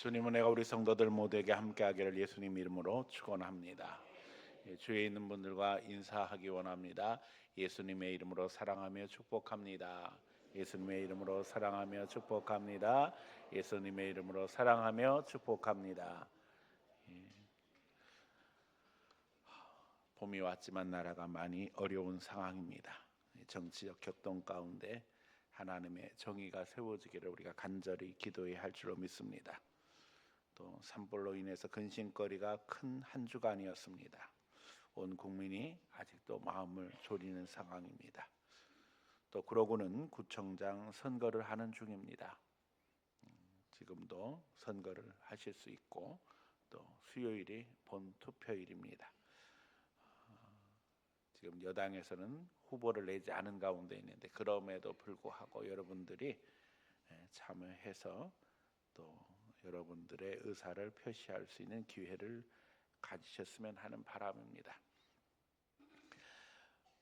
주님은 내가 우리 성도들 모두에게 함께하기를 예수님 이름으로 축원합니다. 주위에 있는 분들과 인사하기 원합니다. 예수님의 이름으로 사랑하며 축복합니다. 예수님의 이름으로 사랑하며 축복합니다. 예수님의 이름으로 사랑하며 축복합니다. 봄이 왔지만 나라가 많이 어려운 상황입니다. 정치적 격동 가운데 하나님의 정의가 세워지기를 우리가 간절히 기도해야 할 줄로 믿습니다. 또 산불로 인해서 근심거리가 큰 한 주간이었습니다. 온 국민이 아직도 마음을 졸이는 상황입니다. 또 그러고는 구청장 선거를 하는 중입니다. 지금도 선거를 하실 수 있고 또 수요일이 본 투표일입니다. 지금 여당에서는 후보를 내지 않은 가운데 있는데 그럼에도 불구하고 여러분들이 참여해서 또 여러분들의 의사를 표시할 수 있는 기회를 가지셨으면 하는 바람입니다.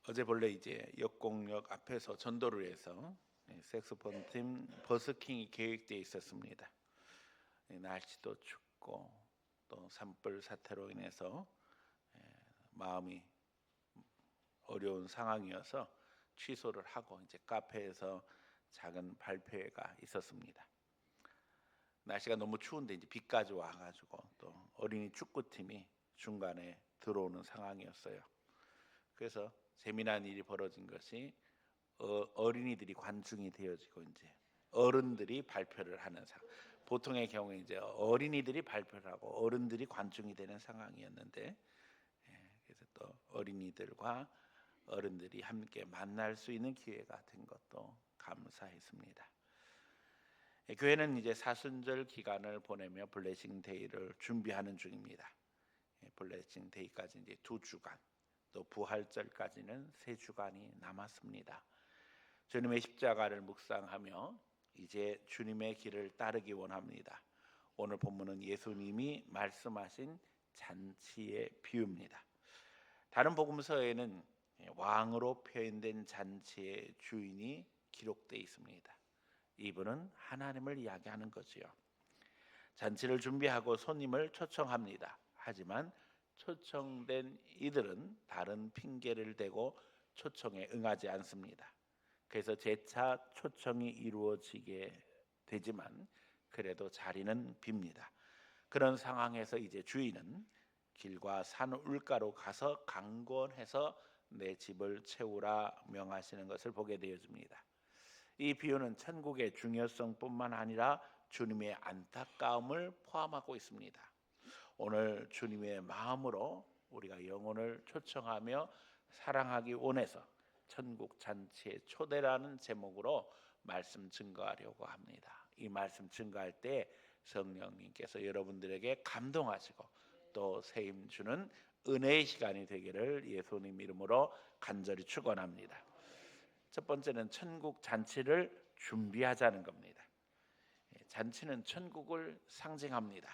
어제 본래 이제 역공역 앞에서 전도를 해서 색소폰 팀 버스킹이 계획되어 있었습니다. 날씨도 춥고 또 산불 사태로 인해서 마음이 어려운 상황이어서 취소를 하고 이제 카페에서 작은 발표회가 있었습니다. 날씨가 너무 추운데 이제 비까지 와가지고 또 어린이 축구팀이 중간에 들어오는 상황이었어요. 그래서 재미난 일이 벌어진 것이 어린이들이 관중이 되어지고 이제 어른들이 발표를 하는 상황. 보통의 경우에 이제 어린이들이 발표를 하고 어른들이 관중이 되는 상황이었는데, 그래서 또 어린이들과 어른들이 함께 만날 수 있는 기회가 된 것도 감사했습니다. 교회는 이제 사순절 기간을 보내며 블레싱 데이를 준비하는 중입니다. 블레싱 데이까지 이제 2주간, 또 부활절까지는 3주간이 남았습니다. 주님의 십자가를 묵상하며 이제 주님의 길을 따르기 원합니다. 오늘 본문은 예수님이 말씀하신 잔치의 비유입니다. 다른 복음서에는 왕으로 표현된 잔치의 주인이 기록되어 있습니다. 이분은 하나님을 이야기하는 거지요. 잔치를 준비하고 손님을 초청합니다. 하지만 초청된 이들은 다른 핑계를 대고 초청에 응하지 않습니다. 그래서 재차 초청이 이루어지게 되지만 그래도 자리는 빕니다. 그런 상황에서 이제 주인은 길과 산 울가로 가서 강권해서 내 집을 채우라 명하시는 것을 보게 되어집니다. 이 비유는 천국의 중요성뿐만 아니라 주님의 안타까움을 포함하고 있습니다. 오늘 주님의 마음으로 우리가 영혼을 초청하며 사랑하기 원해서 천국 잔치의 초대라는 제목으로 말씀 증거하려고 합니다. 이 말씀 증거할 때 성령님께서 여러분들에게 감동하시고 또 세임 주는 은혜의 시간이 되기를 예수님 이름으로 간절히 축원합니다. 첫 번째는 천국 잔치를 준비하자는 겁니다. 잔치는 천국을 상징합니다.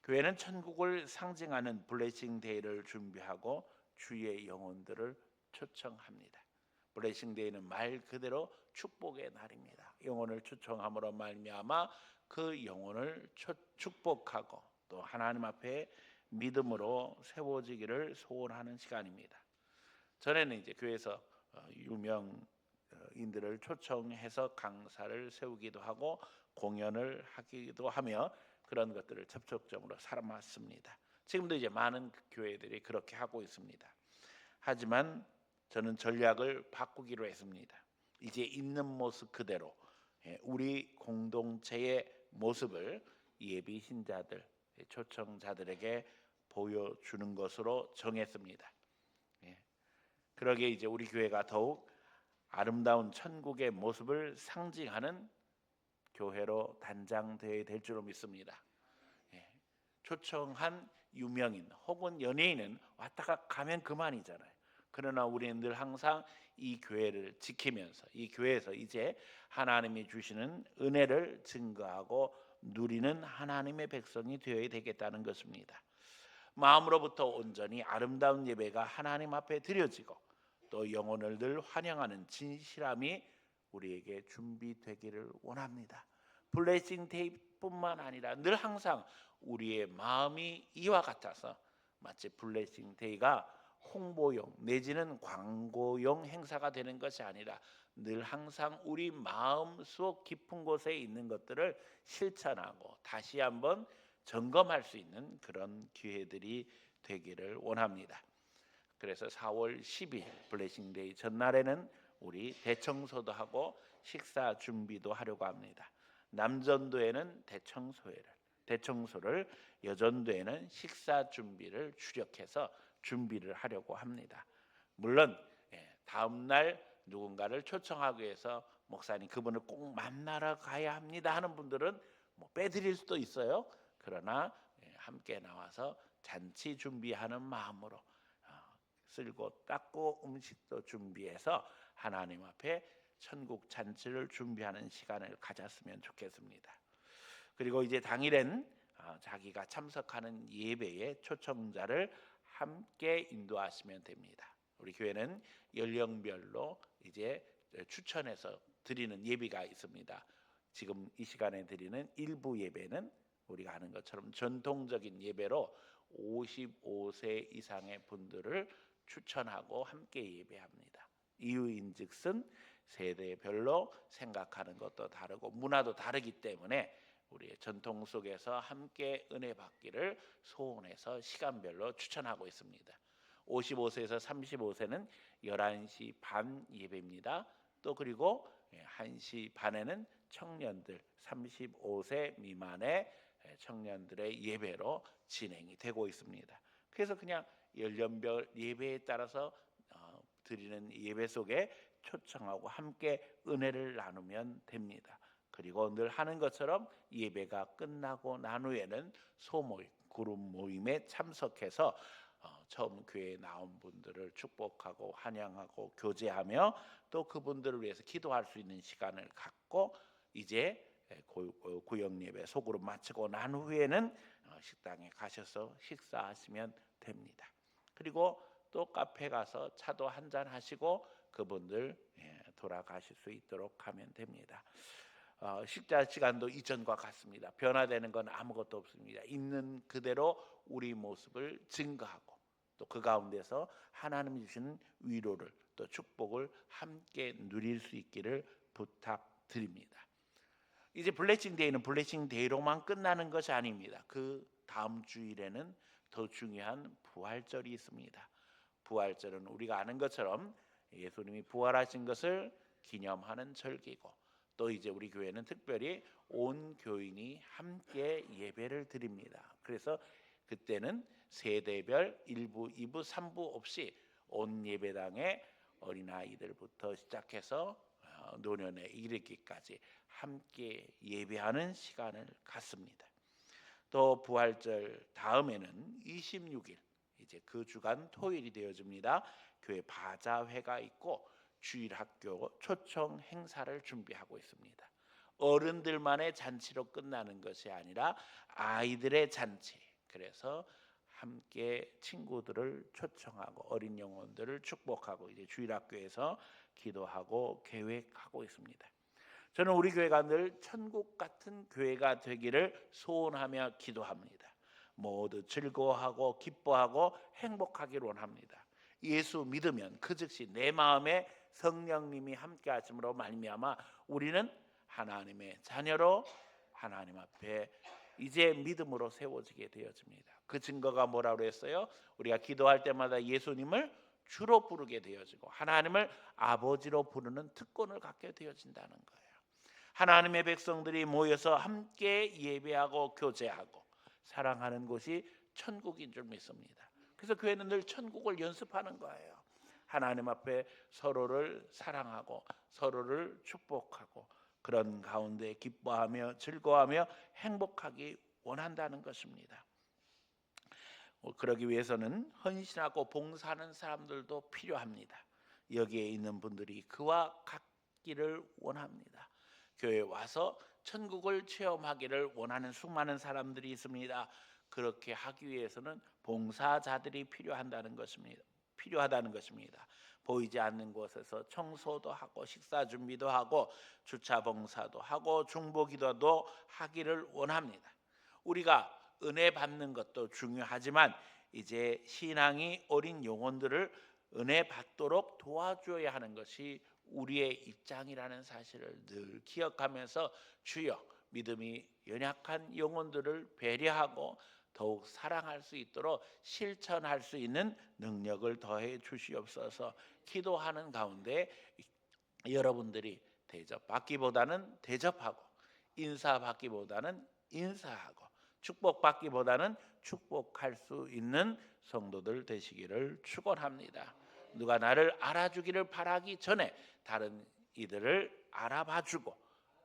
교회는 천국을 상징하는 블레싱 데이를 준비하고 주의 영혼들을 초청합니다. 블레싱 데이는 말 그대로 축복의 날입니다. 영혼을 초청함으로 말미암아 그 영혼을 축복하고 또 하나님 앞에 믿음으로 세워지기를 소원하는 시간입니다. 전에는 이제 교회에서 유명인들을 초청해서 강사를 세우기도 하고 공연을 하기도 하며 그런 것들을 접촉점으로 삼았습니다. 지금도 이제 많은 교회들이 그렇게 하고 있습니다. 하지만 저는 전략을 바꾸기로 했습니다. 이제 있는 모습 그대로 우리 공동체의 모습을 예비 신자들, 초청자들에게 보여주는 것으로 정했습니다. 그러기에 이제 우리 교회가 더욱 아름다운 천국의 모습을 상징하는 교회로 단장되어야 될 줄로 믿습니다. 초청한 유명인 혹은 연예인은 왔다가 가면 그만이잖아요. 그러나 우리는 늘 항상 이 교회를 지키면서 이 교회에서 이제 하나님이 주시는 은혜를 증거하고 누리는 하나님의 백성이 되어야 되겠다는 것입니다. 마음으로부터 온전히 아름다운 예배가 하나님 앞에 드려지고 또 영혼을 늘 환영하는 진실함이 우리에게 준비되기를 원합니다. 블레싱 데이 뿐만 아니라 늘 항상 우리의 마음이 이와 같아서 마치 블레싱 데이가 홍보용 내지는 광고용 행사가 되는 것이 아니라 늘 항상 우리 마음속 깊은 곳에 있는 것들을 실천하고 다시 한번 점검할 수 있는 그런 기회들이 되기를 원합니다. 그래서 4월 10일 블레싱데이 전날에는 우리 대청소도 하고 식사 준비도 하려고 합니다. 남전도에는 대청소를, 여전도에는 식사 준비를 주력해서 준비를 하려고 합니다. 물론 다음 날 누군가를 초청하기 위해서 목사님 그분을 꼭 만나러 가야 합니다 하는 분들은 뭐 빼드릴 수도 있어요. 그러나 함께 나와서 잔치 준비하는 마음으로 쓸고 닦고 음식도 준비해서 하나님 앞에 천국 잔치를 준비하는 시간을 가졌으면 좋겠습니다. 그리고 이제 당일엔 자기가 참석하는 예배에 초청자를 함께 인도하시면 됩니다. 우리 교회는 연령별로 이제 추천해서 드리는 예배가 있습니다. 지금 이 시간에 드리는 일부 예배는 우리가 아는 것처럼 전통적인 예배로 55세 이상의 분들을 추천하고 함께 예배합니다. 이유인즉슨 세대별로 생각하는 것도 다르고 문화도 다르기 때문에 우리의 전통 속에서 함께 은혜 받기를 소원해서 시간별로 추천하고 있습니다. 55세에서 35세는 11시 반 예배입니다. 또 그리고 1시 반에는 청년들 35세 미만의 청년들의 예배로 진행이 되고 있습니다. 그래서 그냥 연령별 예배에 따라서 드리는 예배 속에 초청하고 함께 은혜를 나누면 됩니다. 그리고 늘 하는 것처럼 예배가 끝나고 난 후에는 소모임, 그룹 모임에 참석해서 처음 교회에 나온 분들을 축복하고 환영하고 교제하며 또 그분들을 위해서 기도할 수 있는 시간을 갖고 이제 구역 예배 소그룹 마치고 난 후에는 식당에 가셔서 식사하시면 됩니다. 그리고 또 카페 가서 차도 한잔 하시고 그분들 돌아가실 수 있도록 하면 됩니다. 식사 시간도 이전과 같습니다. 변화되는 건 아무것도 없습니다. 있는 그대로 우리 모습을 증거하고 또 그 가운데서 하나님 주시는 위로를 또 축복을 함께 누릴 수 있기를 부탁드립니다. 이제 블레싱 데이는 블레싱 데이로만 끝나는 것이 아닙니다. 그 다음 주일에는 더 중요한 부활절이 있습니다. 부활절은 우리가 아는 것처럼 예수님이 부활하신 것을 기념하는 절기고 또 이제 우리 교회는 특별히 온 교인이 함께 예배를 드립니다. 그래서 그때는 세대별 1부, 2부, 3부 없이 온 예배당에 어린아이들부터 시작해서 노년에 이르기까지 함께 예배하는 시간을 갖습니다. 또 부활절 다음에는 26일 이제 그 주간 토요일이 되어집니다. 교회 바자회가 있고 주일학교 초청 행사를 준비하고 있습니다. 어른들만의 잔치로 끝나는 것이 아니라 아이들의 잔치. 그래서 함께 친구들을 초청하고 어린 영혼들을 축복하고 이제 주일학교에서 기도하고 계획하고 있습니다. 저는 우리 교회가 늘 천국 같은 교회가 되기를 소원하며 기도합니다. 모두 즐거워하고 기뻐하고 행복하기를 원합니다. 예수 믿으면 그 즉시 내 마음에 성령님이 함께 하심으로 말미암아 우리는 하나님의 자녀로 하나님 앞에 이제 믿음으로 세워지게 되어집니다. 그 증거가 뭐라고 했어요? 우리가 기도할 때마다 예수님을 주로 부르게 되어지고 하나님을 아버지로 부르는 특권을 갖게 되어진다는 거예요. 하나님의 백성들이 모여서 함께 예배하고 교제하고 사랑하는 곳이 천국인 줄 믿습니다. 그래서 교회는 늘 천국을 연습하는 거예요. 하나님 앞에 서로를 사랑하고 서로를 축복하고 그런 가운데 기뻐하며 즐거워하며 행복하기 원한다는 것입니다. 그러기 위해서는 헌신하고 봉사하는 사람들도 필요합니다. 여기에 있는 분들이 그와 같기를 원합니다. 교회에 와서 천국을 체험하기를 원하는 수많은 사람들이 있습니다. 그렇게 하기 위해서는 봉사자들이 필요하다는 것입니다. 필요하다는 것입니다. 보이지 않는 곳에서 청소도 하고 식사 준비도 하고 주차 봉사도 하고 중보기도도 하기를 원합니다. 우리가 은혜 받는 것도 중요하지만 이제 신앙이 어린 영혼들을 은혜 받도록 도와줘야 하는 것이 우리의 입장이라는 사실을 늘 기억하면서 주여 믿음이 연약한 영혼들을 배려하고 더욱 사랑할 수 있도록 실천할 수 있는 능력을 더해 주시옵소서. 기도하는 가운데 여러분들이 대접받기보다는 대접하고 인사받기보다는 인사하고 축복받기보다는 축복할 수 있는 성도들 되시기를 축원합니다. 누가 나를 알아주기를 바라기 전에 다른 이들을 알아봐주고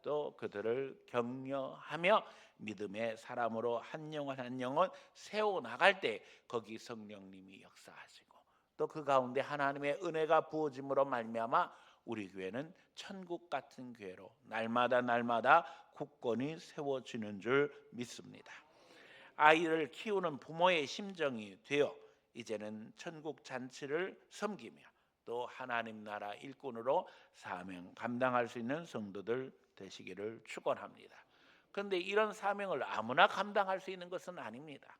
또 그들을 격려하며 믿음의 사람으로 한 영혼 한 영혼 세워나갈 때 거기 성령님이 역사하시고 또 그 가운데 하나님의 은혜가 부어짐으로 말미암아 우리 교회는 천국 같은 교회로 날마다 굳건히 세워지는 줄 믿습니다. 아이를 키우는 부모의 심정이 되어 이제는 천국 잔치를 섬기며 또 하나님 나라 일꾼으로 사명 감당할 수 있는 성도들 되시기를 축원합니다. 그런데 이런 사명을 아무나 감당할 수 있는 것은 아닙니다.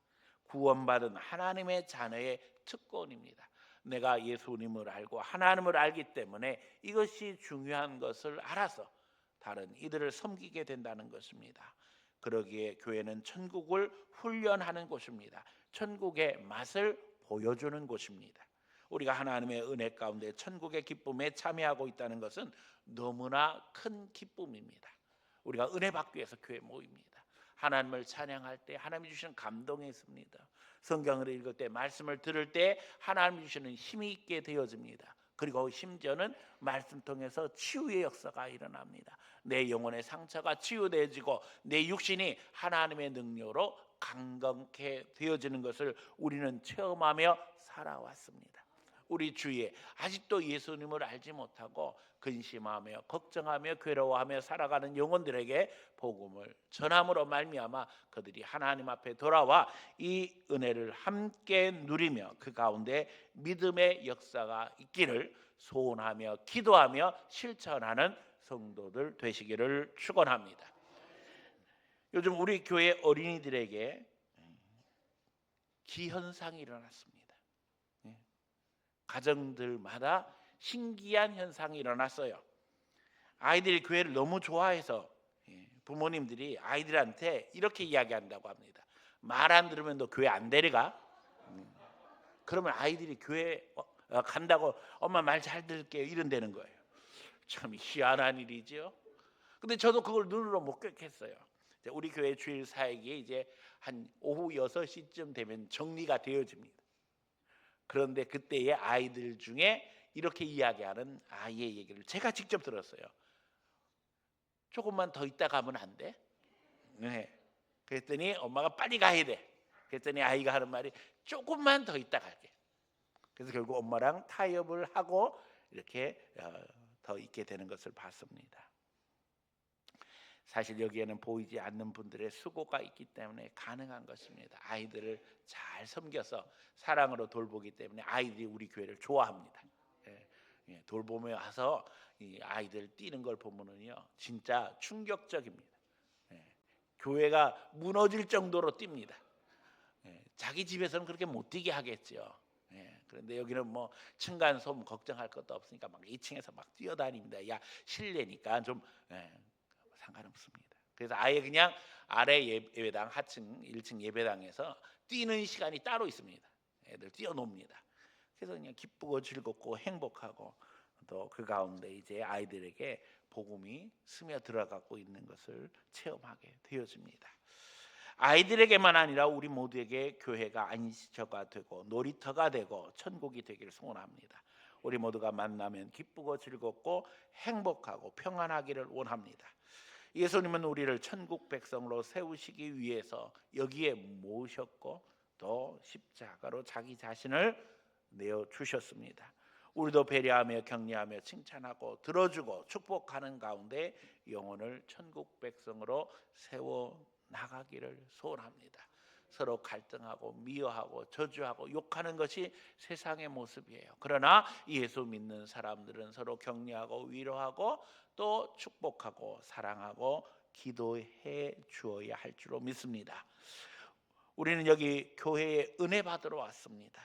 구원받은 하나님의 자녀의 특권입니다. 내가 예수님을 알고 하나님을 알기 때문에 이것이 중요한 것을 알아서 다른 이들을 섬기게 된다는 것입니다. 그러기에 교회는 천국을 훈련하는 곳입니다. 천국의 맛을 보여주는 곳입니다. 우리가 하나님의 은혜 가운데 천국의 기쁨에 참여하고 있다는 것은 너무나 큰 기쁨입니다. 우리가 은혜 받기 위해서 교회에 모입니다. 하나님을 찬양할 때 하나님이 주시는 감동이 있습니다. 성경을 읽을 때 말씀을 들을 때 하나님이 주시는 힘이 있게 되어집니다. 그리고 심지어는 말씀 통해서 치유의 역사가 일어납니다. 내 영혼의 상처가 치유되어지고 내 육신이 하나님의 능력으로 강건케 되어지는 것을 우리는 체험하며 살아왔습니다. 우리 주위에 아직도 예수님을 알지 못하고 근심하며 걱정하며 괴로워하며 살아가는 영혼들에게 복음을 전함으로 말미암아 그들이 하나님 앞에 돌아와 이 은혜를 함께 누리며 그 가운데 믿음의 역사가 있기를 소원하며 기도하며 실천하는 성도들 되시기를 축원합니다. 요즘 우리 교회 어린이들에게 기현상이 일어났습니다. 가정들마다 신기한 현상이 일어났어요. 아이들이 교회를 너무 좋아해서 부모님들이 아이들한테 이렇게 이야기한다고 합니다. 말 안 들으면 너 교회 안 데려가? 그러면 아이들이 교회 간다고 엄마 말 잘 들을게요 이런다는 거예요. 참 희한한 일이죠. 근데 저도 그걸 눈으로 목격했어요. 우리 교회 주일 사역이 이제 한 오후 6시쯤 되면 정리가 되어집니다. 그런데 그때의 아이들 중에 이렇게 이야기하는 아이의 얘기를 제가 직접 들었어요. 조금만 더 있다 가면 안 돼? 네. 그랬더니 엄마가 빨리 가야 돼. 그랬더니 아이가 하는 말이 조금만 더 있다 갈게. 그래서 결국 엄마랑 타협을 하고 이렇게 더 있게 되는 것을 봤습니다. 사실 여기에는 보이지 않는 분들의 수고가 있기 때문에 가능한 것입니다. 아이들을 잘 섬겨서 사랑으로 돌보기 때문에 아이들이 우리 교회를 좋아합니다. 돌보며 와서 이 아이들 뛰는 걸 보면은요 진짜 충격적입니다. 교회가 무너질 정도로 뜁니다. 자기 집에서는 그렇게 못 뛰게 하겠죠. 그런데 여기는 뭐 층간소음 걱정할 것도 없으니까 막 2층에서 막 뛰어다닙니다. 야 실내니까 좀 상관없습니다. 그래서 아예 그냥 아래 예배당 하층 1층 예배당에서 뛰는 시간이 따로 있습니다. 애들 뛰어놉니다. 그래서 그냥 기쁘고 즐겁고 행복하고 또 그 가운데 이제 아이들에게 복음이 스며 들어가고 있는 것을 체험하게 되어집니다. 아이들에게만 아니라 우리 모두에게 교회가 안식처가 되고 놀이터가 되고 천국이 되기를 소원합니다. 우리 모두가 만나면 기쁘고 즐겁고 행복하고 평안하기를 원합니다. 예수님은 우리를 천국 백성으로 세우시기 위해서 여기에 모으셨고 또 십자가로 자기 자신을 내어주셨습니다. 우리도 배려하며 격려하며 칭찬하고 들어주고 축복하는 가운데 영혼을 천국 백성으로 세워 나가기를 소원합니다. 서로 갈등하고 미워하고 저주하고 욕하는 것이 세상의 모습이에요. 그러나 예수 믿는 사람들은 서로 격려하고 위로하고 또 축복하고 사랑하고 기도해 주어야 할 줄로 믿습니다. 우리는 여기 교회에 은혜 받으러 왔습니다.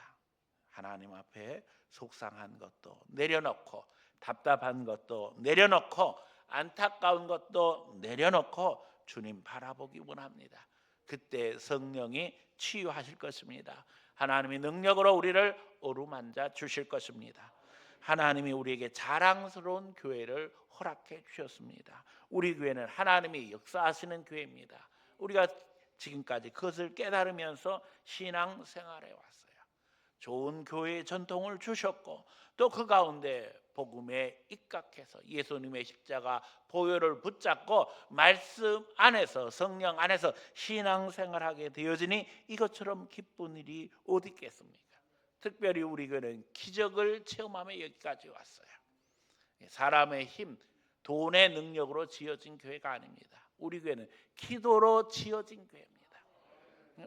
하나님 앞에 속상한 것도 내려놓고 답답한 것도 내려놓고 안타까운 것도 내려놓고 주님 바라보기 원합니다. 그때 성령이 치유하실 것입니다. 하나님이 능력으로 우리를 어루만져 주실 것입니다. 하나님이 우리에게 자랑스러운 교회를 허락해 주셨습니다. 우리 교회는 하나님이 역사하시는 교회입니다. 우리가 지금까지 그것을 깨달으면서 신앙생활에 왔어요. 좋은 교회의 전통을 주셨고 또 그 가운데 복음에 입각해서 예수님의 십자가 보혈을 붙잡고 말씀 안에서 성령 안에서 신앙생활하게 되어지니 이것처럼 기쁜 일이 어디 있겠습니까? 특별히 우리 교회는 기적을 체험하며 여기까지 왔어요. 사람의 힘, 돈의 능력으로 지어진 교회가 아닙니다. 우리 교회는 기도로 지어진 교회입니다.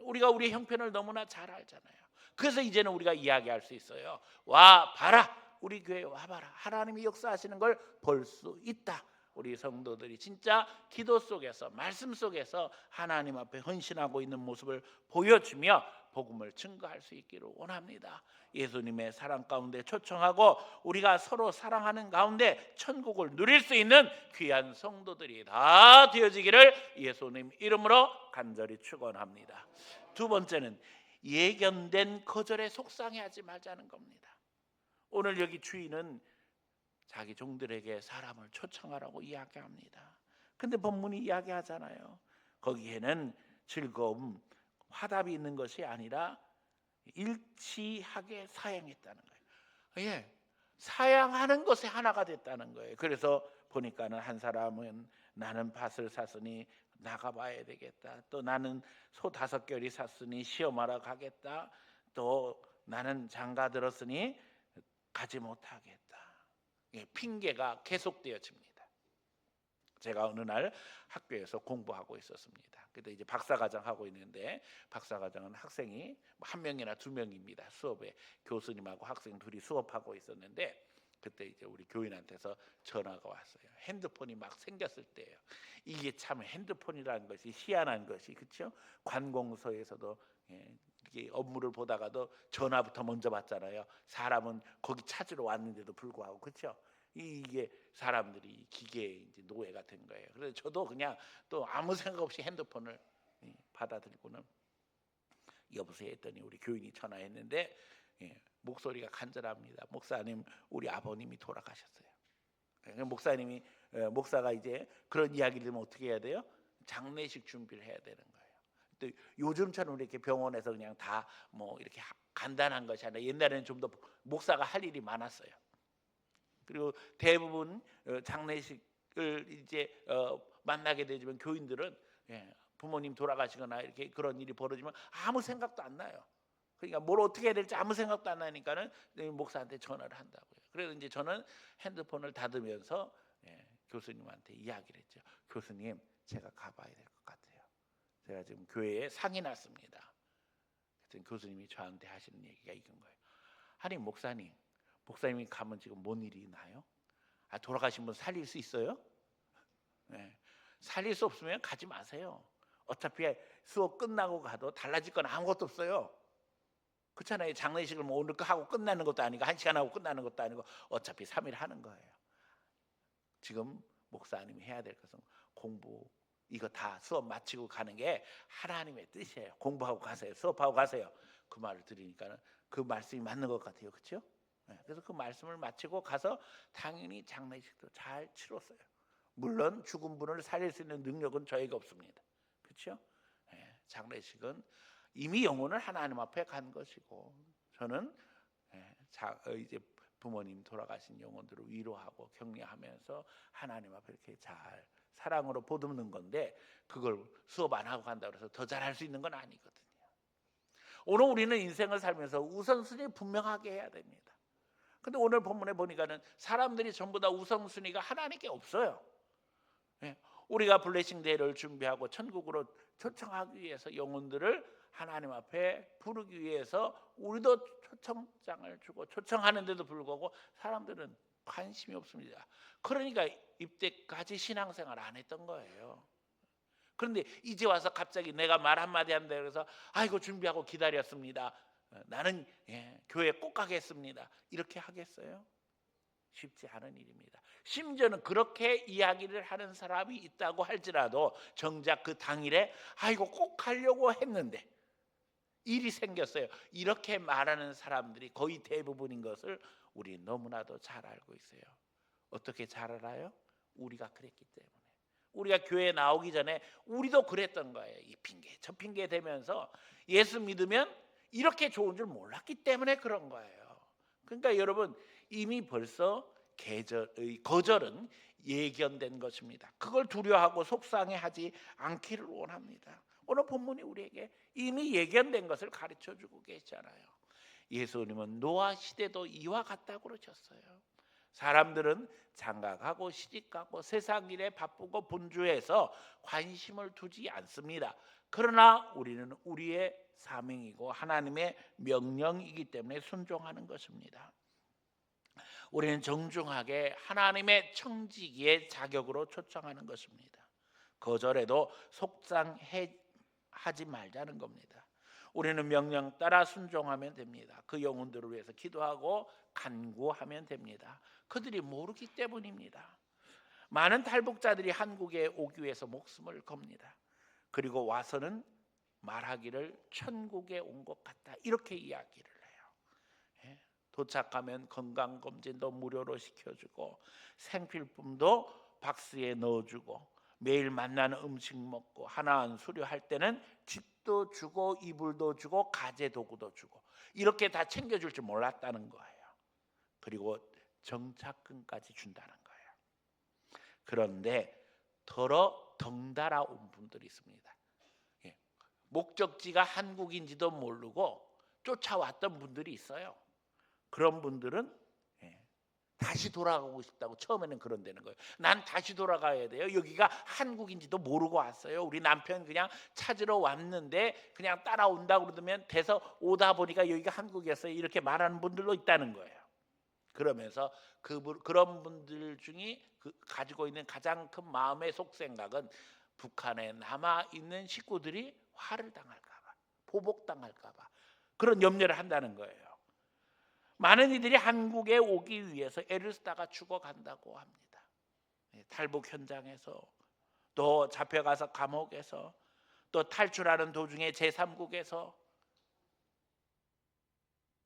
우리가 우리 형편을 너무나 잘 알잖아요. 그래서 이제는 우리가 이야기할 수 있어요. 와 봐라, 우리 교회에 와봐라. 하나님이 역사하시는 걸 볼 수 있다. 우리 성도들이 진짜 기도 속에서 말씀 속에서 하나님 앞에 헌신하고 있는 모습을 보여주며 복음을 증거할 수 있기를 원합니다. 예수님의 사랑 가운데 초청하고 우리가 서로 사랑하는 가운데 천국을 누릴 수 있는 귀한 성도들이 다 되어지기를 예수님 이름으로 간절히 축원합니다. 두 번째는 예견된 거절에 속상해하지 말자는 겁니다. 오늘 여기 주인은 자기 종들에게 사람을 초청하라고 이야기합니다. 근데 본문이 이야기하잖아요. 거기에는 즐거움, 화답이 있는 것이 아니라 일치하게 사양했다는 거예요. 예, 사양하는 것에 하나가 됐다는 거예요. 그래서 보니까는 한 사람은 나는 밭을 샀으니 나가봐야 되겠다. 또 나는 소 5결이 샀으니 시험하러 가겠다. 또 나는 장가 들었으니 가지 못하겠다. 핑계가 계속되어집니다. 제가 어느 날 학교에서 공부하고 있었습니다. 그때 이제 박사과정 하고 있는데 박사과정은 학생이 한 명이나 두 명입니다. 수업에 교수님하고 학생 둘이 수업하고 있었는데 그때 이제 우리 교인한테서 전화가 왔어요. 핸드폰이 막 생겼을 때예요. 이게 참 핸드폰이라는 것이 희한한 것이 그렇죠? 관공서에서도 이렇게 업무를 보다가도 전화부터 먼저 받잖아요. 사람은 거기 찾으러 왔는데도 불구하고 그렇죠? 이게 사람들이 기계에 이제 노예가 된 거예요. 그래서 저도 그냥 또 아무 생각 없이 핸드폰을 받아들고는 여보세요 했더니 우리 교인이 전화했는데 목소리가 간절합니다. 목사님, 우리 아버님이 돌아가셨어요. 목사님이 목사가 이제 그런 이야기를 들으면 어떻게 해야 돼요? 장례식 준비를 해야 되는 거예요. 또 요즘처럼 이렇게 병원에서 그냥 다 뭐 이렇게 간단한 것이 아니라 옛날에는 좀 더 목사가 할 일이 많았어요. 그리고 대부분 장례식을 이제 만나게 되지만 교인들은 부모님 돌아가시거나 이렇게 그런 일이 벌어지면 아무 생각도 안 나요. 그러니까 뭘 어떻게 해야 될지 아무 생각도 안 나니까는 목사한테 전화를 한다고요. 그래서 이제 저는 핸드폰을 닫으면서 교수님한테 이야기를 했죠. 교수님, 제가 가봐야 될 것 같아요. 제가 지금 교회에 상이 났습니다. 그랬더니 교수님이 저한테 하시는 얘기가 이건 거예요. 아니 목사님이 가면 지금 뭔 일이 나요? 돌아가신 분 살릴 수 있어요? 살릴 수 없으면 가지 마세요. 어차피 수업 끝나고 가도 달라질 건 아무것도 없어요. 그렇잖아요. 장례식을 뭐 오늘 하고 끝나는 것도 아니고 1시간 하고 끝나는 것도 아니고 어차피 3일 하는 거예요. 지금 목사님이 해야 될 것은 공부, 이거 다 수업 마치고 가는 게 하나님의 뜻이에요. 공부하고 가세요. 수업하고 가세요. 그 말을 들으니까 그 말씀이 맞는 것 같아요. 그렇죠? 그래서 그 말씀을 마치고 가서 당연히 장례식도 잘 치렀어요. 물론 죽은 분을 살릴 수 있는 능력은 저희가 없습니다. 그렇죠? 장례식은 이미 영혼을 하나님 앞에 간 것이고 저는 이제 부모님 돌아가신 영혼들을 위로하고 격려하면서 하나님 앞에 이렇게 잘 사랑으로 보듬는 건데 그걸 수업 안 하고 간다고 해서 더 잘할 수 있는 건 아니거든요. 오늘 우리는 인생을 살면서 우선순위 분명하게 해야 됩니다. 근데 오늘 본문에 보니까는 사람들이 전부 다 우선순위가 하나님께 없어요. 우리가 블레싱 데이를 준비하고 천국으로 초청하기 위해서 영혼들을 하나님 앞에 부르기 위해서 우리도 초청장을 주고 초청하는데도 불구하고 사람들은 관심이 없습니다. 그러니까 입대까지 신앙생활 안 했던 거예요. 그런데 이제 와서 갑자기 내가 말 한마디 한다 그래서 아이고 준비하고 기다렸습니다. 나는 교회 꼭 가겠습니다. 이렇게 하겠어요? 쉽지 않은 일입니다. 심지어는 그렇게 이야기를 하는 사람이 있다고 할지라도 정작 그 당일에 아이고 꼭 가려고 했는데 일이 생겼어요. 이렇게 말하는 사람들이 거의 대부분인 것을 우리 너무나도 잘 알고 있어요. 어떻게 잘 알아요? 우리가 그랬기 때문에. 우리가 교회에 나오기 전에 우리도 그랬던 거예요. 이 핑계 저 핑계 대면서 예수 믿으면 이렇게 좋은 줄 몰랐기 때문에 그런 거예요. 그러니까 여러분 이미 벌써 거절은 예견된 것입니다. 그걸 두려워하고 속상해하지 않기를 원합니다. 오늘 본문이 우리에게 이미 예견된 것을 가르쳐주고 계시잖아요. 예수님은 노아 시대도 이와 같다고 그러셨어요. 사람들은 장가가고 시집가고 세상 일에 바쁘고 분주해서 관심을 두지 않습니다. 그러나 우리는 우리의 사명이고 하나님의 명령이기 때문에 순종하는 것입니다. 우리는 정중하게 하나님의 청지기의 자격으로 초청하는 것입니다. 거절해도 속상하지 말자는 겁니다. 우리는 명령 따라 순종하면 됩니다. 그 영혼들을 위해서 기도하고 간구하면 됩니다. 그들이 모르기 때문입니다. 많은 탈북자들이 한국에 오기 위해서 목숨을 겁니다. 그리고 와서는 말하기를 천국에 온 것 같다 이렇게 이야기를 해요. 도착하면 건강검진도 무료로 시켜주고 생필품도 박스에 넣어주고 매일 만나는 음식 먹고 하나한 수료할 때는 집도 주고 이불도 주고 가재 도구도 주고 이렇게 다 챙겨줄 줄 몰랐다는 거예요. 그리고 정착금까지 준다는 거예요. 그런데 더러 덩달아 온 분들이 있습니다. 목적지가 한국인지도 모르고 쫓아왔던 분들이 있어요. 그런 분들은 다시 돌아가고 싶다고 처음에는 그런다는 거예요. 난 다시 돌아가야 돼요. 여기가 한국인지도 모르고 왔어요. 우리 남편 그냥 찾으러 왔는데 그냥 따라온다고 그러면 돼서 오다 보니까 여기가 한국이었어요. 이렇게 말하는 분들도 있다는 거예요. 그러면서 그런 분들 중에 가지고 있는 가장 큰 마음의 속생각은 북한에 남아있는 식구들이 화를 당할까 봐, 보복당할까 봐 그런 염려를 한다는 거예요. 많은 이들이 한국에 오기 위해서 애를 쓰다가 죽어간다고 합니다. 탈북 현장에서 또 잡혀가서 감옥에서 또 탈출하는 도중에 제3국에서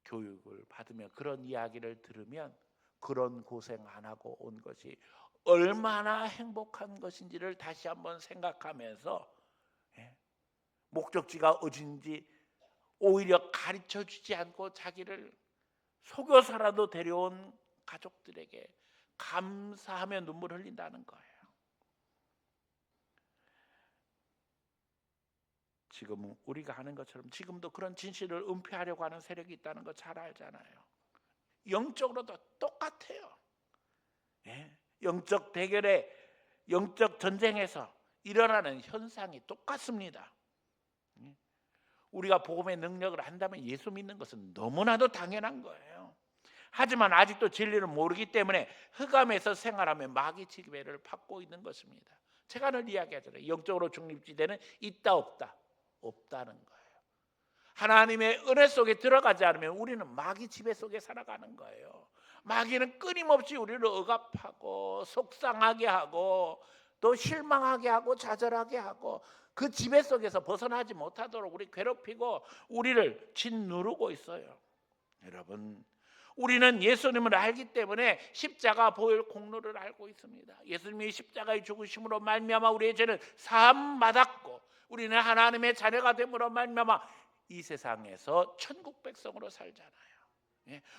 교육을 받으며 그런 이야기를 들으면 그런 고생 안 하고 온 것이 얼마나 행복한 것인지를 다시 한번 생각하면서 목적지가 어딘지 오히려 가르쳐주지 않고 자기를 속여서라도 데려온 가족들에게 감사하며 눈물 흘린다는 거예요. 지금 우리가 하는 것처럼 지금도 그런 진실을 은폐하려고 하는 세력이 있다는 거 잘 알잖아요. 영적으로도 똑같아요. 영적 대결에 영적 전쟁에서 일어나는 현상이 똑같습니다. 우리가 복음의 능력을 한다면 예수 믿는 것은 너무나도 당연한 거예요. 하지만 아직도 진리를 모르기 때문에 흑암에서 생활하며 마귀 지배를 받고 있는 것입니다. 제가 늘 이야기하잖아요. 영적으로 중립지대는 있다 없다? 없다는 거예요. 하나님의 은혜 속에 들어가지 않으면 우리는 마귀 지배 속에 살아가는 거예요. 마귀는 끊임없이 우리를 억압하고 속상하게 하고 또 실망하게 하고 좌절하게 하고 그 지배 속에서 벗어나지 못하도록 우리 괴롭히고 우리를 짓누르고 있어요. 여러분, 우리는 예수님을 알기 때문에 십자가 보혈 공로를 알고 있습니다. 예수님이 십자가의 죽으심으로 말미암아 우리의 죄는 사함 받았고 우리는 하나님의 자녀가 됨으로 말미암아 이 세상에서 천국 백성으로 살잖아요.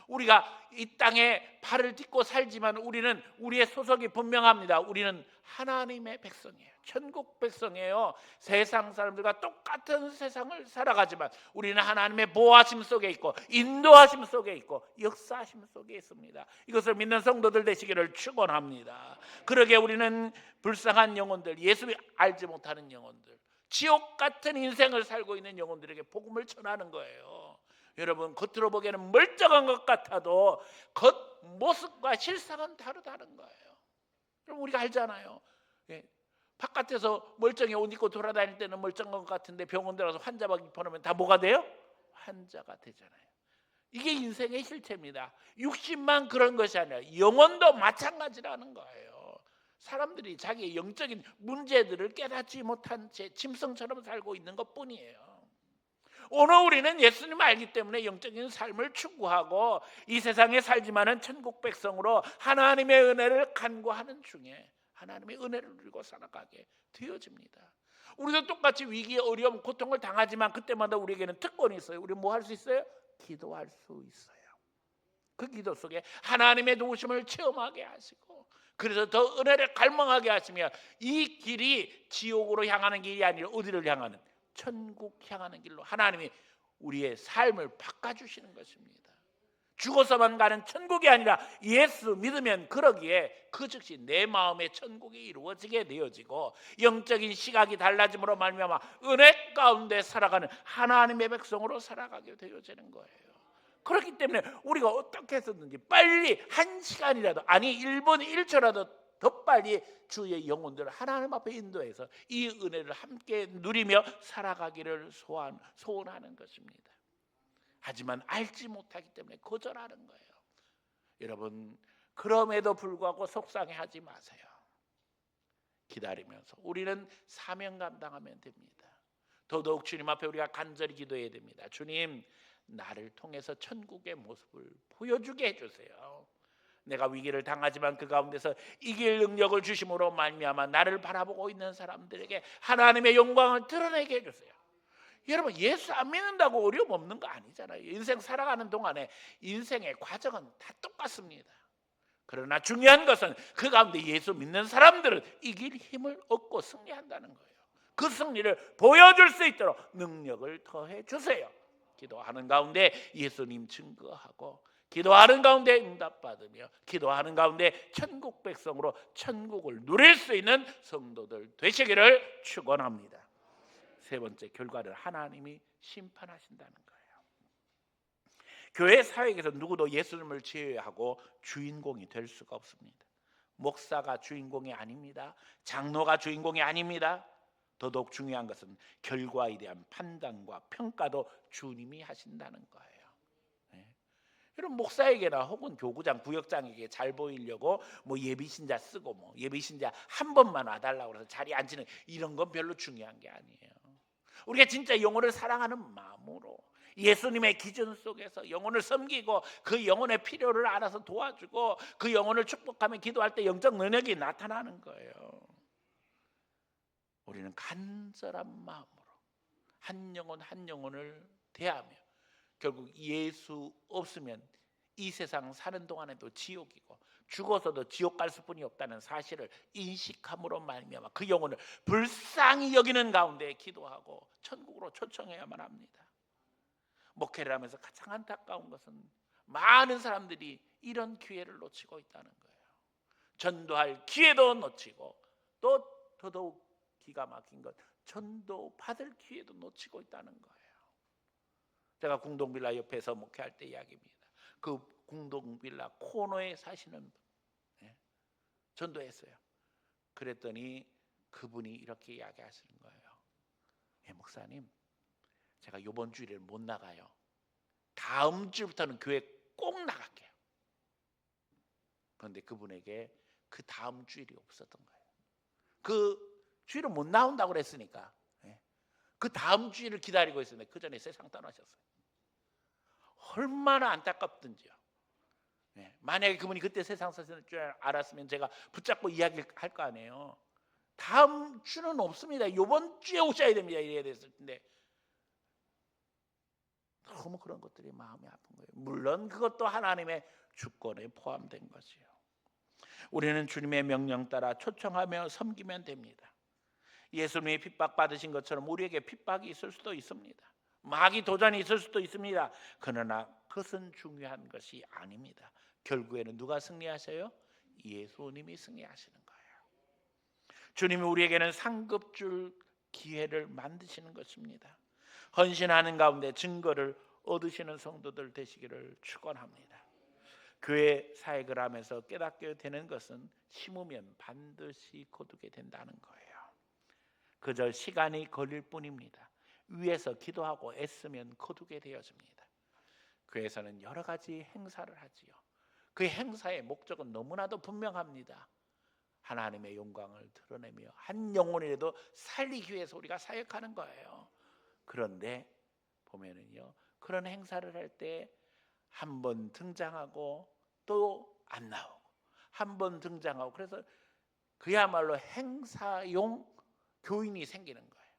우리가 이 땅에 발을 딛고 살지만 우리는 우리의 소속이 분명합니다. 우리는 하나님의 백성이에요. 천국 백성이에요. 세상 사람들과 똑같은 세상을 살아가지만 우리는 하나님의 보호하심 속에 있고 인도하심 속에 있고 역사하심 속에 있습니다. 이것을 믿는 성도들 되시기를 축원합니다. 그러게 우리는 불쌍한 영혼들, 예수 알지 못하는 영혼들, 지옥 같은 인생을 살고 있는 영혼들에게 복음을 전하는 거예요. 여러분, 겉으로 보기에는 멀쩡한 것 같아도 겉모습과 실상은 다르다는 거예요. 그럼 우리가 알잖아요. 예. 바깥에서 멀쩡히 옷 입고 돌아다닐 때는 멀쩡한 것 같은데 병원 들어가서 환자막 입혀놓으면 다 뭐가 돼요? 환자가 되잖아요. 이게 인생의 실체입니다. 육신만 그런 것이 아니라 영혼도 마찬가지라는 거예요. 사람들이 자기의 영적인 문제들을 깨닫지 못한 채 짐승처럼 살고 있는 것뿐이에요. 오늘 우리는 예수님을 알기 때문에 영적인 삶을 추구하고 이 세상에 살지만은 천국 백성으로 하나님의 은혜를 간구하는 중에 하나님의 은혜를 누리고 살아가게 되어집니다. 우리도 똑같이 위기, 어려움, 고통을 당하지만 그때마다 우리에게는 특권이 있어요. 우리 뭐 할 수 있어요? 기도할 수 있어요. 그 기도 속에 하나님의 도우심을 체험하게 하시고, 그래서 더 은혜를 갈망하게 하시며 이 길이 지옥으로 향하는 길이 아니라 어디를 향하는? 천국 향하는 길로 하나님이 우리의 삶을 바꿔주시는 것입니다. 죽어서만 가는 천국이 아니라 예수 믿으면 그러기에 그 즉시 내 마음의 천국이 이루어지게 되어지고 영적인 시각이 달라짐으로 말미암아 은혜 가운데 살아가는 하나님의 백성으로 살아가게 되어지는 거예요. 그렇기 때문에 우리가 어떻게 해서든지 빨리 1시간이라도, 아니 1분 1초라도 더 빨리 주의 영혼들을 하나님 앞에 인도해서 이 은혜를 함께 누리며 살아가기를 소원하는 것입니다. 하지만 알지 못하기 때문에 거절하는 거예요. 여러분, 그럼에도 불구하고 속상해하지 마세요. 기다리면서 우리는 사명 감당하면 됩니다. 더더욱 주님 앞에 우리가 간절히 기도해야 됩니다. 주님, 나를 통해서 천국의 모습을 보여주게 해주세요. 내가 위기를 당하지만 그 가운데서 이길 능력을 주심으로 말미암아 나를 바라보고 있는 사람들에게 하나님의 영광을 드러내게 해주세요. 여러분, 예수 안 믿는다고 어려움 없는 거 아니잖아요. 인생 살아가는 동안에 인생의 과정은 다 똑같습니다. 그러나 중요한 것은 그 가운데 예수 믿는 사람들은 이길 힘을 얻고 승리한다는 거예요. 그 승리를 보여줄 수 있도록 능력을 더해 주세요. 기도하는 가운데 예수님 증거하고, 기도하는 가운데 응답받으며, 기도하는 가운데 천국 백성으로 천국을 누릴 수 있는 성도들 되시기를 축원합니다. 세 번째 결과를 하나님이 심판하신다는 거예요. 교회 사역에서 누구도 예수님을 제외하고 주인공이 될 수가 없습니다. 목사가 주인공이 아닙니다. 장로가 주인공이 아닙니다. 더더욱 중요한 것은 결과에 대한 판단과 평가도 주님이 하신다는 거예요. 여러분, 목사에게나 혹은 교구장, 부역장에게 잘 보이려고 뭐 예비신자 쓰고 뭐 예비신자 한 번만 와달라고 해서 자리에 앉히는 이런 건 별로 중요한 게 아니에요. 우리가 진짜 영혼을 사랑하는 마음으로 예수님의 기준 속에서 영혼을 섬기고 그 영혼의 필요를 알아서 도와주고 그 영혼을 축복하며 기도할 때 영적 능력이 나타나는 거예요. 우리는 간절한 마음으로 한 영혼 한 영혼을 대하며, 결국 예수 없으면 이 세상 사는 동안에도 지옥이고 죽어서도 지옥 갈 수뿐이 없다는 사실을 인식함으로 말미암아 그 영혼을 불쌍히 여기는 가운데 기도하고 천국으로 초청해야만 합니다. 목회를 하면서 가장 안타까운 것은 많은 사람들이 이런 기회를 놓치고 있다는 거예요. 전도할 기회도 놓치고, 또 더더욱 기가 막힌 것, 전도 받을 기회도 놓치고 있다는 거예요. 제가 궁동빌라 옆에서 목회할 때 이야기입니다. 그 궁동빌라 코너에 사시는 분, 전도했어요. 그랬더니 그분이 이렇게 이야기하시는 거예요. 목사님, 제가 이번 주일에 못 나가요. 다음 주부터는 교회 꼭 나갈게요. 그런데 그분에게 그 다음 주일이 없었던 거예요. 그 주일을 못 나온다고 그랬으니까 그 다음 주일을 기다리고 있었는데 그 전에 세상 떠나셨어요. 얼마나 안타깝든지요. 만약에 그분이 그때 세상 사실 줄 알았으면 제가 붙잡고 이야기할 거 아니에요. 다음 주는 없습니다. 이번 주에 오셔야 됩니다. 이래야 됐을 텐데 너무 그런 것들이 마음이 아픈 거예요. 물론 그것도 하나님의 주권에 포함된 것이요. 우리는 주님의 명령 따라 초청하며 섬기면 됩니다. 예수님이 핍박받으신 것처럼 우리에게 핍박이 있을 수도 있습니다. 마귀 도전이 있을 수도 있습니다. 그러나 그것은 중요한 것이 아닙니다. 결국에는 누가 승리하셔요? 예수님이 승리하시는 거예요. 주님이 우리에게는 상급줄 기회를 만드시는 것입니다. 헌신하는 가운데 증거를 얻으시는 성도들 되시기를 축원합니다. 교회 사역을 하면서 깨닫게 되는 것은 심으면 반드시 거두게 된다는 거예요. 그저 시간이 걸릴 뿐입니다. 위에서 기도하고 애쓰면 거두게 되어집니다. 교회에서는 여러 가지 행사를 하지요. 그 행사의 목적은 너무나도 분명합니다. 하나님의 영광을 드러내며 한 영혼이라도 살리기 위해서 우리가 사역하는 거예요. 그런데 보면은요, 그런 행사를 할 때 한 번 등장하고 또 안 나오고, 한 번 등장하고, 그래서 그야말로 행사용 교인이 생기는 거예요.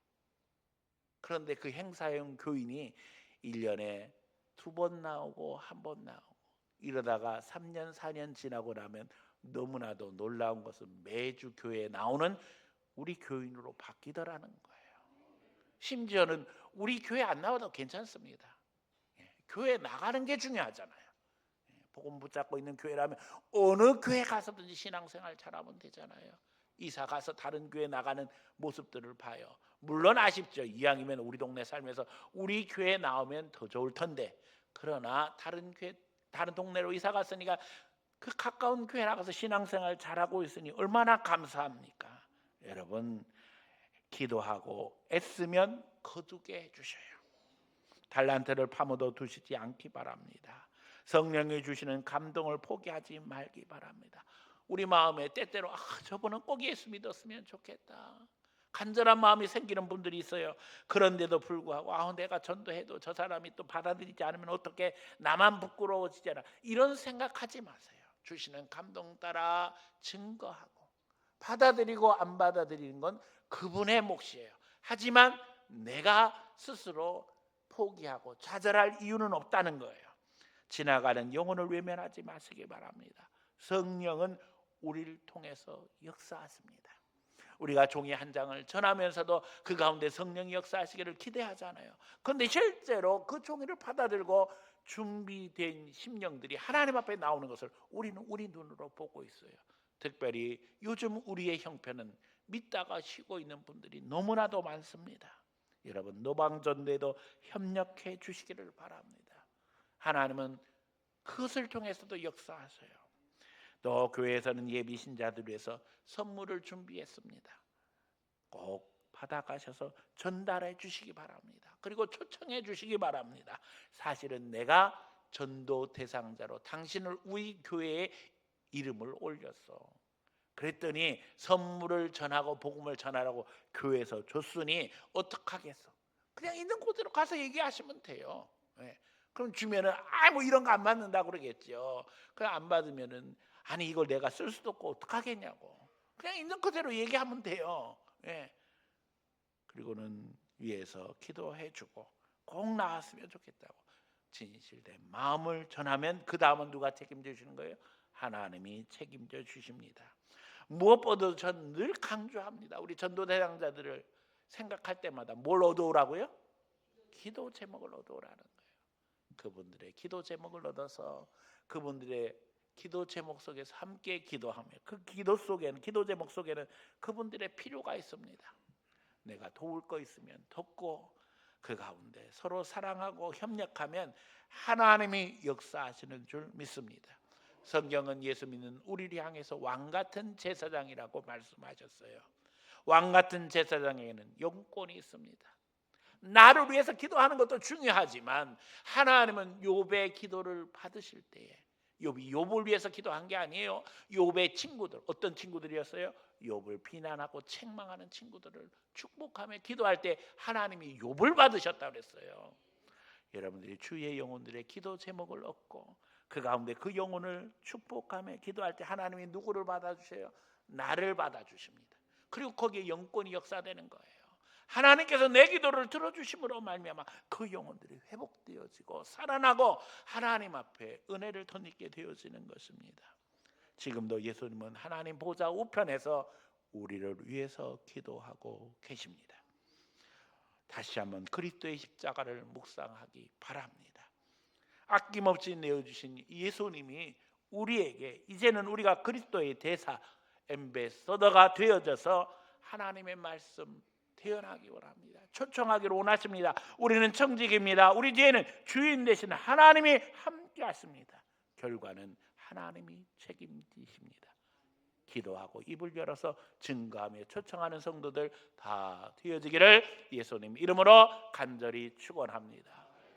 그런데 그 행사용 교인이 1년에 2번 나오고 1번 나오고, 이러다가 3년 4년 지나고 나면 너무나도 놀라운 것은 매주 교회에 나오는 우리 교인으로 바뀌더라는 거예요. 심지어는 우리 교회 안 나와도 괜찮습니다. 교회 나가는 게 중요하잖아요. 복음 붙잡고 있는 교회라면 어느 교회 가서든지 신앙생활 잘하면 되잖아요. 이사 가서 다른 교회 나가는 모습들을 봐요. 물론 아쉽죠. 이왕이면 우리 동네 살면서 우리 교회 나오면 더 좋을 텐데, 그러나 다른 교회, 다른 동네로 이사 갔으니까 그 가까운 교회 나가서 신앙생활 잘하고 있으니 얼마나 감사합니까? 여러분, 기도하고 애쓰면 거두게 해주셔요. 달란트를 파묻어 두시지 않기 바랍니다. 성령이 주시는 감동을 포기하지 말기 바랍니다. 우리 마음에 때때로 저분은 꼭 예수 믿었으면 좋겠다, 간절한 마음이 생기는 분들이 있어요. 그런데도 불구하고 내가 전도해도 저 사람이 또 받아들이지 않으면 어떻게, 나만 부끄러워지잖아, 이런 생각하지 마세요. 주시는 감동 따라 증거하고, 받아들이고 안 받아들이는 건 그분의 몫이에요. 하지만 내가 스스로 포기하고 좌절할 이유는 없다는 거예요. 지나가는 영혼을 외면하지 마시기 바랍니다. 성령은 우리를 통해서 역사하십니다. 우리가 종이 한 장을 전하면서도 그 가운데 성령이 역사하시기를 기대하잖아요. 그런데 실제로 그 종이를 받아들고 준비된 심령들이 하나님 앞에 나오는 것을 우리는 우리 눈으로 보고 있어요. 특별히 요즘 우리의 형편은 믿다가 쉬고 있는 분들이 너무나도 많습니다. 여러분, 노방전도에도 협력해 주시기를 바랍니다. 하나님은 그것을 통해서도 역사하세요. 또 교회에서는 예비 신자들 위해서 선물을 준비했습니다. 꼭 받아가셔서 전달해 주시기 바랍니다. 그리고 초청해 주시기 바랍니다. 사실은 내가 전도 대상자로 당신을 우리 교회에 이름을 올렸어. 그랬더니 선물을 전하고 복음을 전하라고 교회에서 줬으니 어떡하겠어. 그냥 있는 곳으로 가서 얘기하시면 돼요. 네. 그럼 주면은 뭐 이런 거 안 받는다 그러겠죠. 그냥 안 받으면은 이걸 내가 쓸 수도 없고 어떡하겠냐고. 그냥 있는 그대로 얘기하면 돼요. 네. 그리고는 위에서 기도해주고 꼭 나왔으면 좋겠다고 진실된 마음을 전하면 그 다음은 누가 책임져 주시는 거예요? 하나님이 책임져 주십니다. 무엇보다도 전 늘 강조합니다. 우리 전도 대상자들을 생각할 때마다 뭘 얻어오라고요? 기도 제목을 얻어오라는 거예요. 그분들의 기도 제목을 얻어서 그분들의 기도 제목 속에서 함께 기도하며, 그 기도 속에는, 기도 제목 속에는 그분들의 필요가 있습니다. 내가 도울 거 있으면 돕고, 그 가운데 서로 사랑하고 협력하면 하나님이 역사하시는 줄 믿습니다. 성경은 예수 믿는 우리를 향해서 왕같은 제사장이라고 말씀하셨어요. 왕같은 제사장에게는 영권이 있습니다. 나를 위해서 기도하는 것도 중요하지만 하나님은 욥의 기도를 받으실 때에, 욥이 욥을 위해서 기도한 게 아니에요. 욥의 친구들, 어떤 친구들이었어요? 욥을 비난하고 책망하는 친구들을 축복하며 기도할 때 하나님이 욥을 받으셨다고 그랬어요. 여러분들이 주의 영혼들의 기도 제목을 얻고 그 가운데 그 영혼을 축복하며 기도할 때 하나님이 누구를 받아주세요? 나를 받아주십니다. 그리고 거기에 영권이 역사되는 거예요. 하나님께서 내 기도를 들어주심으로 말미암아 그 영혼들이 회복되어지고 살아나고 하나님 앞에 은혜를 덧입게 되어지는 것입니다. 지금도 예수님은 하나님 보좌 우편에서 우리를 위해서 기도하고 계십니다. 다시 한번 그리스도의 십자가를 묵상하기 바랍니다. 아낌없이 내어주신 예수님이 우리에게 이제는 우리가 그리스도의 대사 엠베서더가 되어져서 하나님의 말씀 태어나기 원합니다. 초청하기를 원하십니다. 우리는 청직입니다. 우리 뒤에는 주인 되신 하나님이 함께 하십니다. 결과는 하나님이 책임지십니다. 기도하고 입을 열어서 증거하며 초청하는 성도들 다 되어지기를 예수님 이름으로 간절히 축원합니다.